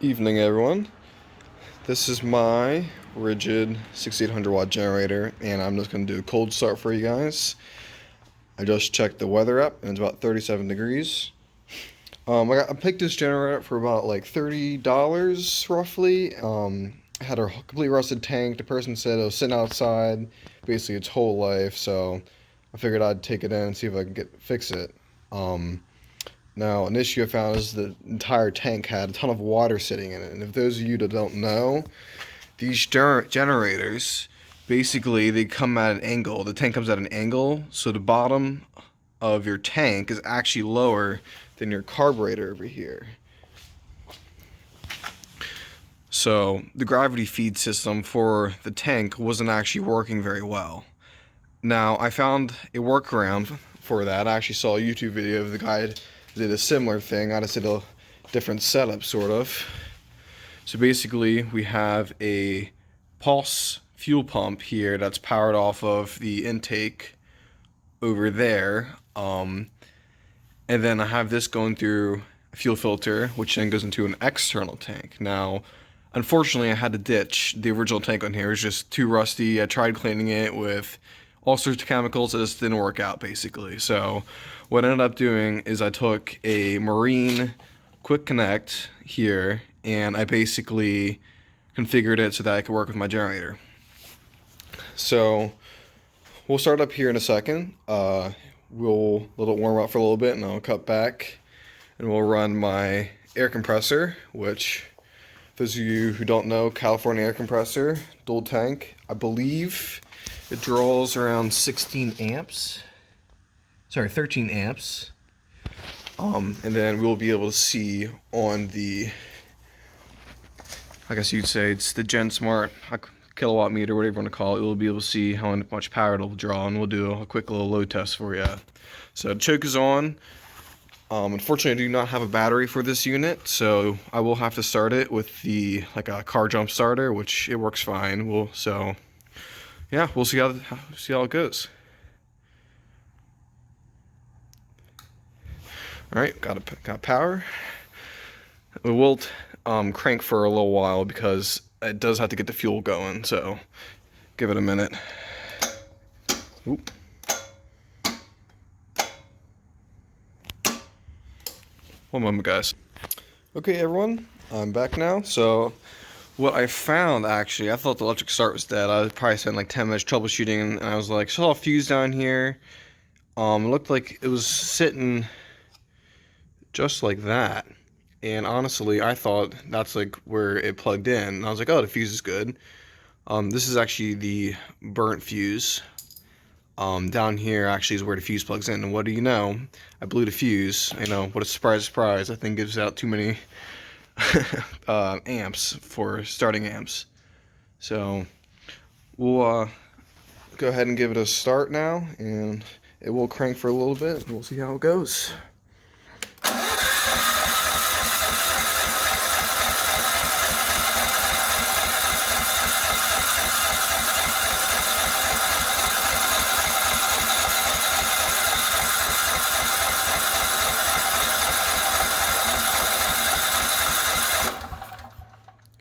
Evening, everyone. This is my Ridgid 6800 watt generator, and I'm just going to do a cold start for you guys. I just checked the weather app, and it's about 37 degrees. I picked this generator up for about like $30 roughly. I had a completely rusted tank. The person said it was sitting outside basically its whole life, so I figured I'd take it in and see if I can fix it. Um, Now, an issue I found is the entire tank had a ton of water sitting in it. And if those of you that don't know, these generators, basically, they come at an angle. The tank comes at an angle, so the bottom of your tank is actually lower than your carburetor over here. So the gravity feed system for the tank wasn't actually working very well. Now, I found a workaround for that. I actually saw a YouTube video of the guy did a similar thing. I just did a different setup, sort of. So basically, we have a pulse fuel pump here that's powered off of the intake over there. And then I have this going through a fuel filter, which then goes into an external tank. Now, unfortunately, I had to ditch the original tank on here. It was just too rusty. I tried cleaning it with all sorts of chemicals. It just didn't work out, basically. So what I ended up doing is I took a Marine quick connect here, and I basically configured it so that I could work with my generator. So we'll start up here in a second. We'll let it warm up for a little bit, and I'll cut back, and we'll run my air compressor, which, those of you who don't know, California air compressor, dual tank. I believe it draws around 16 amps. Sorry, 13 amps. And then we'll be able to see on the, I guess you'd say it's the GenSmart kilowatt meter, whatever you want to call it. We'll be able to see how much power it'll draw, and we'll do a quick little load test for you. So the choke is on. Unfortunately, I do not have a battery for this unit, so I will have to start it with the a car jump starter, which it works fine. We'll see how it goes. All right, got power. It will crank for a little while because it does have to get the fuel going. So give it a minute. Oop. One moment, guys. Okay, everyone, I'm back now. So what I found, actually, I thought the electric start was dead. I probably spent like 10 minutes troubleshooting, and I was like, saw a fuse down here. It looked like it was sitting just like that. And honestly, I thought that's like where it plugged in. And I was like, oh, the fuse is good. This is actually the burnt fuse. Down here actually is where the fuse plugs in. And what do you know? I blew the fuse. You know, what a surprise, surprise. I think gives out too many amps for starting amps. So we'll go ahead and give it a start now, and it will crank for a little bit. We'll see how it goes.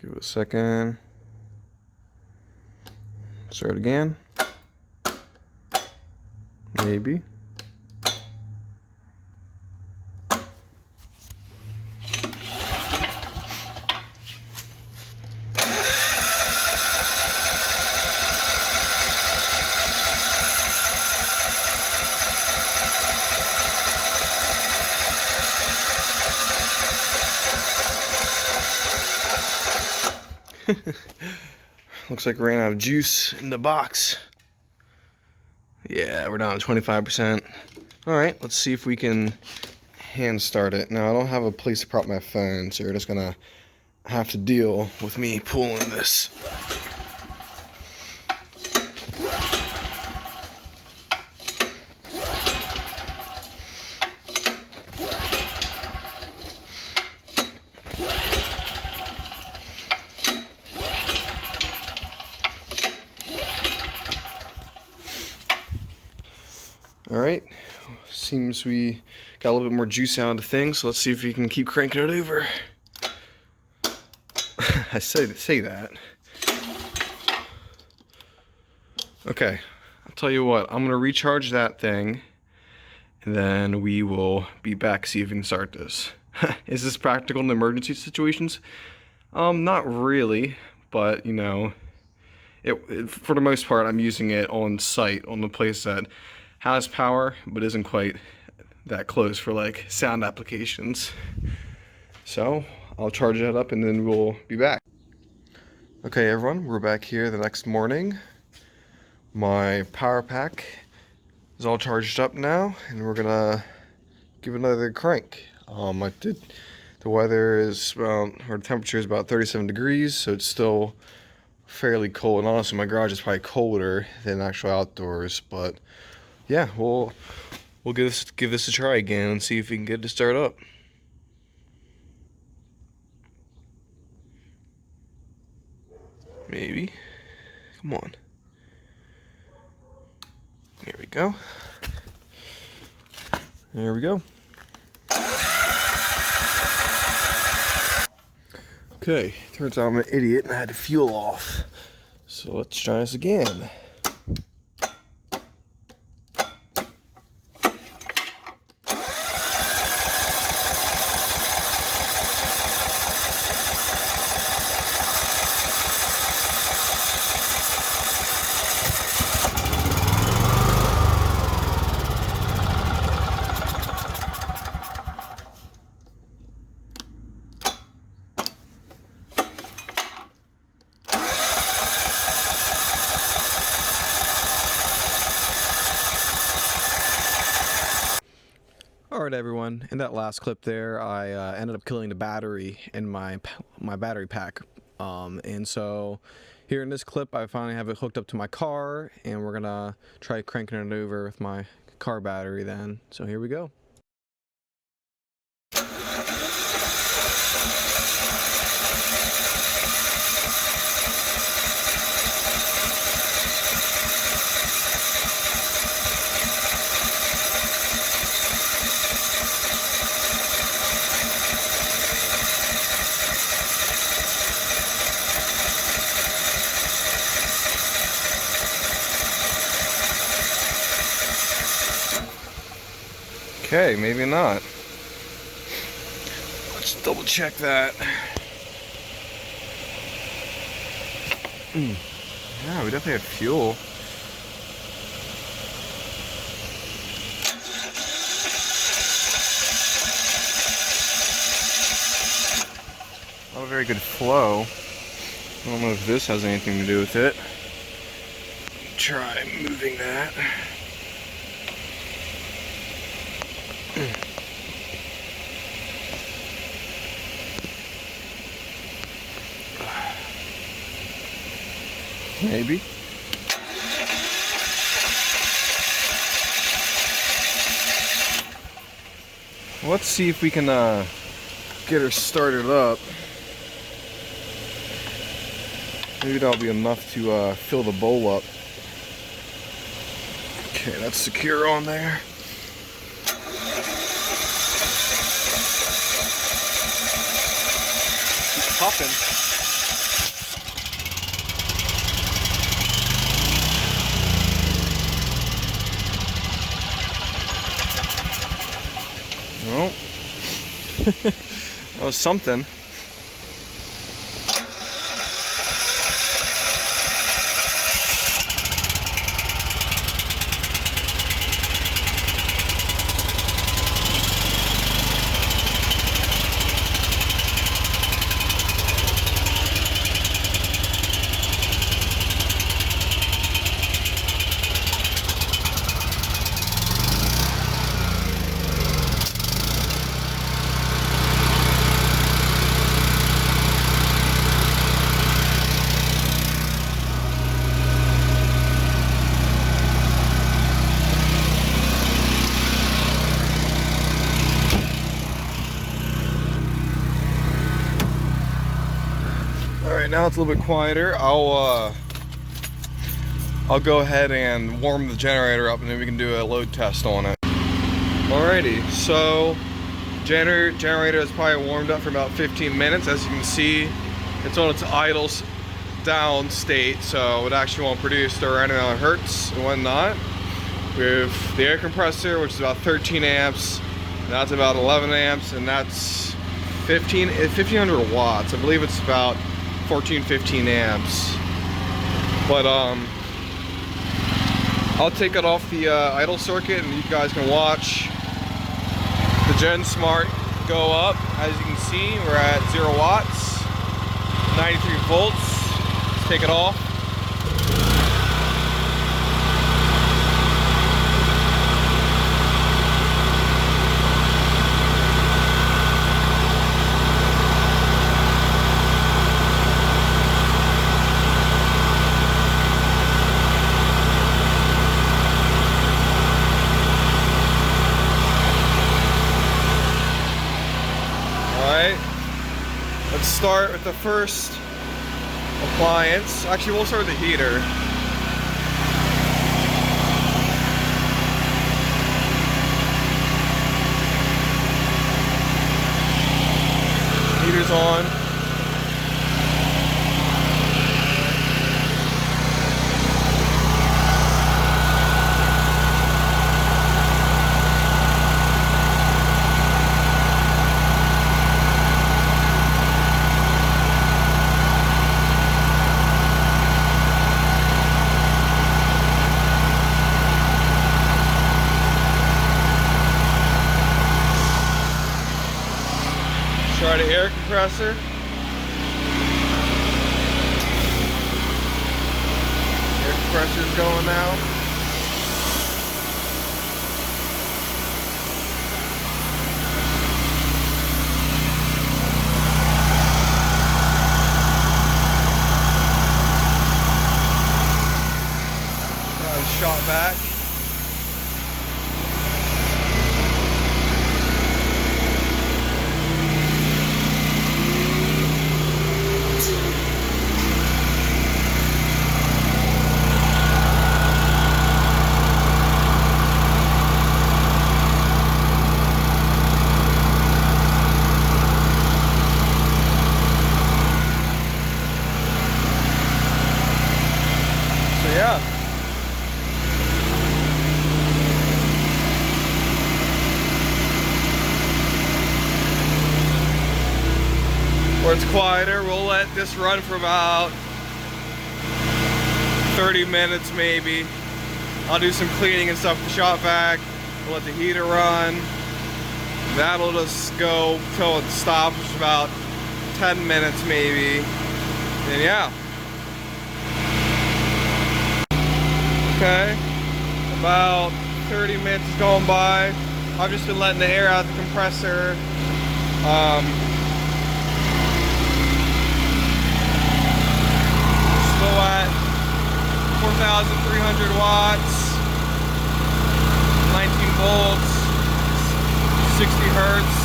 Give it a second. Start again. Maybe. Looks like we ran out of juice in the box. Yeah, we're down to 25%. Alright, let's see if we can hand start it. Now, I don't have a place to prop my phone, so you're just gonna have to deal with me pulling this. Alright, seems we got a little bit more juice out of the thing, so let's see if we can keep cranking it over. I say that. Okay, I'll tell you what, I'm gonna recharge that thing, and then we will be back, see if we can start this. Is this practical in emergency situations? Not really, but you know, for the most part, I'm using it on site, on the place that has power, but isn't quite that close for like sound applications. So I'll charge that up and then we'll be back. Okay everyone, we're back here the next morning. My power pack is all charged up now and we're gonna give it another crank. The weather is or the temperature is about 37 degrees, so it's still fairly cold, and honestly my garage is probably colder than actual outdoors, but yeah, we'll give this a try again and see if we can get it to start up. Maybe. Come on. Here we go. There we go. Okay, turns out I'm an idiot and I had to fuel off. So let's try this again. Alright everyone, in that last clip there, I ended up killing the battery in my battery pack. And so here in this clip, I finally have it hooked up to my car, and we're gonna try cranking it over with my car battery then. So here we go. Okay, maybe not. Let's double check that. Yeah, we definitely have fuel. Not a very good flow. I don't know if this has anything to do with it. Try moving that. Maybe. Let's see if we can get her started up. Maybe that'll be enough to fill the bowl up. Okay, that's secure on there. Keep popping. Well, that was something. Alright, now it's a little bit quieter. I'll go ahead and warm the generator up and then we can do a load test on it. Alrighty, so generator is probably warmed up for about 15 minutes. As you can see, it's on its idle down state, so it actually won't produce the right amount of hertz and whatnot. We have the air compressor, which is about 13 amps, and that's about 11 amps, and that's 1500 watts. I believe it's about 15 amps. But I'll take it off the idle circuit, and you guys can watch the Gen Smart go up. As you can see, we're at 0 watts, 93 volts. Let's take it off. Let's start with the first appliance. Actually, we'll start with the heater. Heater's on. Try the air compressor. Air compressor's going now. Shot back. Yeah. Where it's quieter, we'll let this run for about 30 minutes maybe. I'll do some cleaning and stuff with the shop vac. We'll let the heater run. That'll just go till it stops, which is about 10 minutes maybe. And yeah. Okay, about 30 minutes is going by. I've just been letting the air out of the compressor. Still at 4,300 watts, 19 volts, 60 hertz.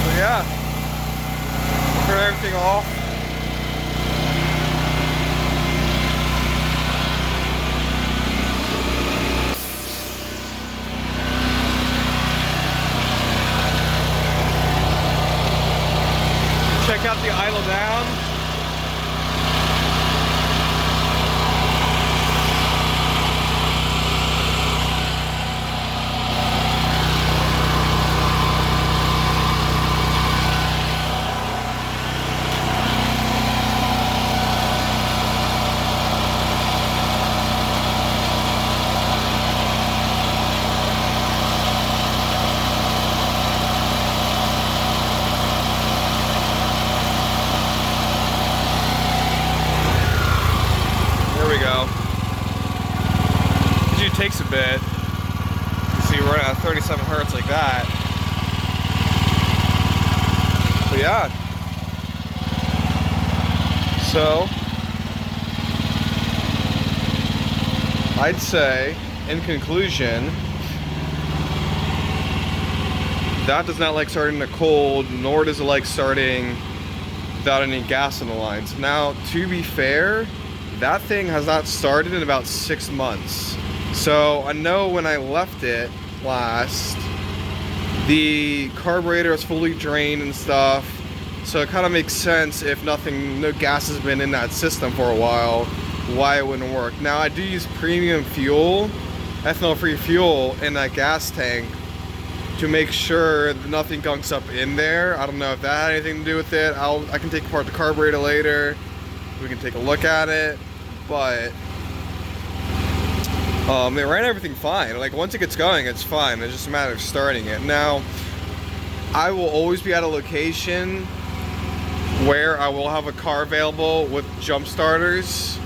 So yeah, turn everything off. Check out the idle down. Usually takes a bit. You see, we're at 37 hertz like that. But yeah. So I'd say, in conclusion, that does not like starting in the cold, nor does it like starting without any gas in the lines. Now, to be fair, that thing has not started in about 6 months. So I know when I left it last, the carburetor was fully drained and stuff. So it kind of makes sense if no gas has been in that system for a while, why it wouldn't work. Now I do use premium fuel, ethanol-free fuel in that gas tank to make sure that nothing gunks up in there. I don't know if that had anything to do with it. I can take apart the carburetor later. We can take a look at it, but it ran everything fine. Like once it gets going, it's fine. It's just a matter of starting it. Now, I will always be at a location where I will have a car available with jump starters.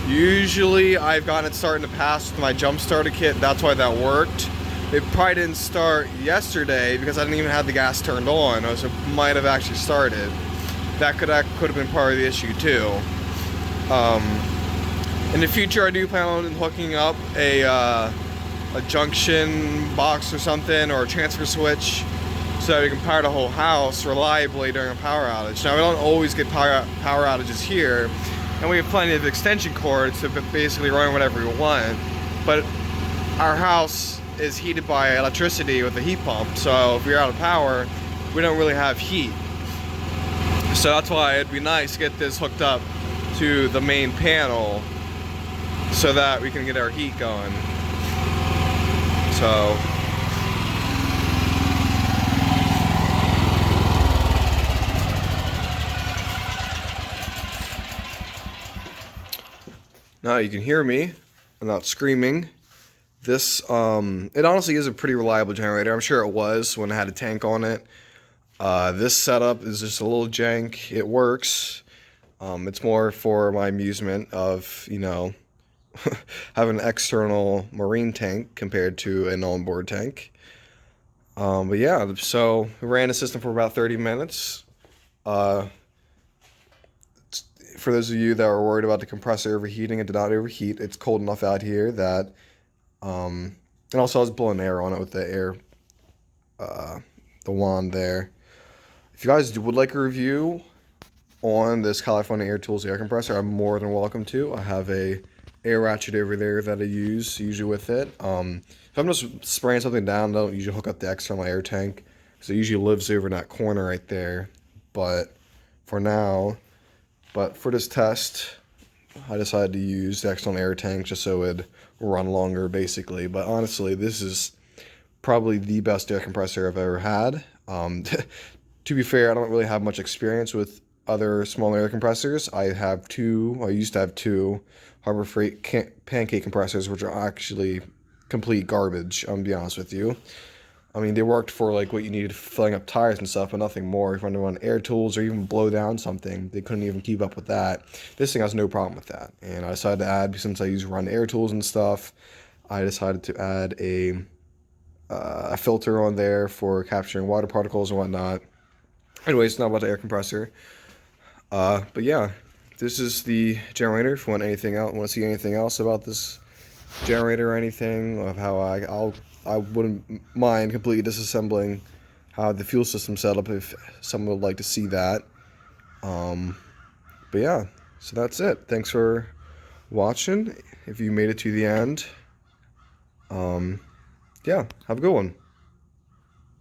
Usually I've gotten it starting to pass with my jump starter kit. That's why that worked. It probably didn't start yesterday because I didn't even have the gas turned on, so it might have actually started. That could have been part of the issue too. In the future, I do plan on hooking up a junction box or something, or a transfer switch, so that we can power the whole house reliably during a power outage. Now, we don't always get power outages here, and we have plenty of extension cords to basically run whatever we want, but our house is heated by electricity with a heat pump, so if we're out of power, we don't really have heat. So that's why it'd be nice to get this hooked up to the main panel so that we can get our heat going. So now you can hear me. I'm not screaming. This, it honestly is a pretty reliable generator. I'm sure it was when it had a tank on it. This setup is just a little jank. It works. It's more for my amusement of, you know, having an external marine tank compared to an onboard tank. But yeah, so we ran the system for about 30 minutes. For those of you that were worried about the compressor overheating, it did not overheat. It's cold enough out here that, and also I was blowing air on it with the air, the wand there. If you guys would like a review on this California Air Tools air compressor, I'm more than welcome to. I have a air ratchet over there that I use usually with it. If I'm just spraying something down, I don't usually hook up the external air tank because it usually lives over in that corner right there. But for this test, I decided to use the external air tank just so it would run longer, basically. But honestly, this is probably the best air compressor I've ever had. To be fair, I don't really have much experience with other small air compressors. I used to have two Harbor Freight pancake compressors, which are actually complete garbage, I'm gonna be honest with you. I mean, they worked for like what you needed, filling up tires and stuff, but nothing more. If you want to run air tools or even blow down something, they couldn't even keep up with that. This thing has no problem with that. And I decided to add, since I use run air tools and stuff, I decided to add a filter on there for capturing water particles and whatnot. Anyways, it's not about the air compressor. But yeah, this is the generator. If you want anything else, want to see anything else about this generator or anything, of how I wouldn't mind completely disassembling how the fuel system set up if someone would like to see that. But yeah, so that's it. Thanks for watching. If you made it to the end, yeah, have a good one.